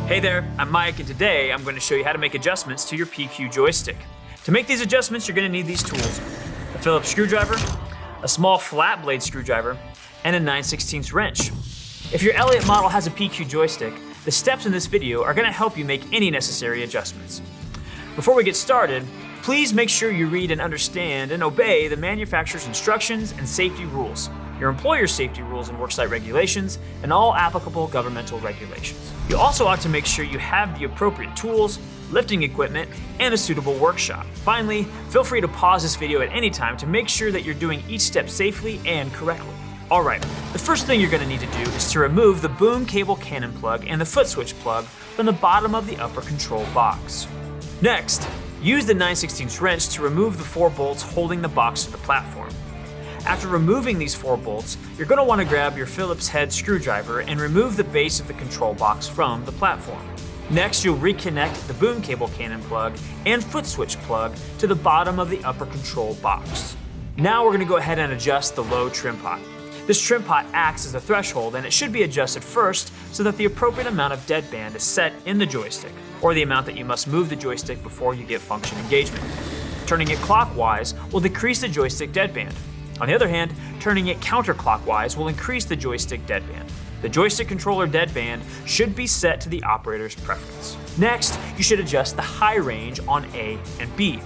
Hey there, I'm Mike, and today I'm going to show you how to make adjustments to your PQ joystick. To make these adjustments, you're going to need these tools: a Phillips screwdriver, a small flat blade screwdriver, and a 9/16 wrench. If your Elliott model has a PQ joystick, the steps in this video are going to help you make any necessary adjustments. Before we get started, please make sure you read and understand and obey the manufacturer's instructions and safety rules, your employer's safety rules and worksite regulations, and all applicable governmental regulations. You also ought to make sure you have the appropriate tools, lifting equipment, and a suitable workshop. Finally, feel free to pause this video at any time to make sure that you're doing each step safely and correctly. Alright, the first thing you're going to need to do is to remove the boom cable cannon plug and the foot switch plug from the bottom of the upper control box. Next, use the 9/16 wrench to remove the 4 bolts holding the box to the platform. After removing these 4 bolts, you're going to want to grab your Phillips head screwdriver and remove the base of the control box from the platform. Next, you'll reconnect the boom cable cannon plug and foot switch plug to the bottom of the upper control box. Now we're going to go ahead and adjust the low trim pot. This trim pot acts as a threshold, and it should be adjusted first so that the appropriate amount of deadband is set in the joystick, or the amount that you must move the joystick before you get function engagement. Turning it clockwise will decrease the joystick deadband. On the other hand, turning it counterclockwise will increase the joystick deadband. The joystick controller deadband should be set to the operator's preference. Next, you should adjust the high range on A and B.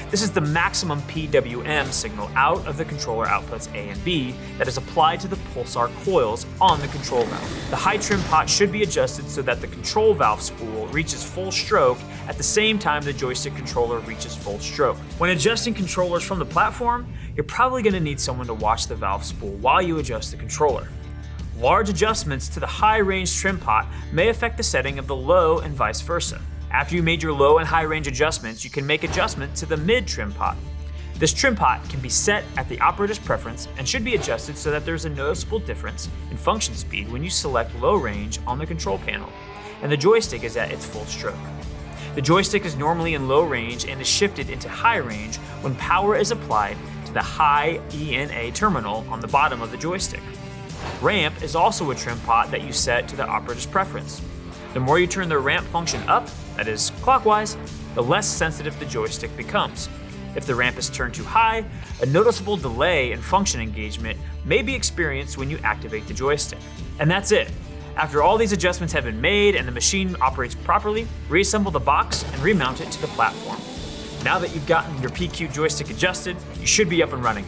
This is the maximum PWM signal out of the controller outputs A and B that is applied to the pulsar coils on the control valve. The high trim pot should be adjusted so that the control valve spool reaches full stroke at the same time the joystick controller reaches full stroke. When adjusting controllers from the platform, you're probably going to need someone to watch the valve spool while you adjust the controller. Large adjustments to the high range trim pot may affect the setting of the low and vice versa. After you made your low and high range adjustments, you can make adjustments to the mid trim pot. This trim pot can be set at the operator's preference and should be adjusted so that there's a noticeable difference in function speed when you select low range on the control panel, and the joystick is at its full stroke. The joystick is normally in low range and is shifted into high range when power is applied to the high ENA terminal on the bottom of the joystick. Ramp is also a trim pot that you set to the operator's preference. The more you turn the ramp function up, that is clockwise, the less sensitive the joystick becomes. If the ramp is turned too high, a noticeable delay in function engagement may be experienced when you activate the joystick. And that's it. After all these adjustments have been made and the machine operates properly, reassemble the box and remount it to the platform. Now that you've gotten your PQ joystick adjusted, you should be up and running.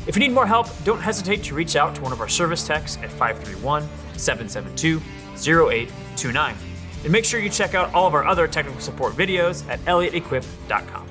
If you need more help, don't hesitate to reach out to one of our service techs at 531-772-0829. And make sure you check out all of our other technical support videos at elliotequip.com.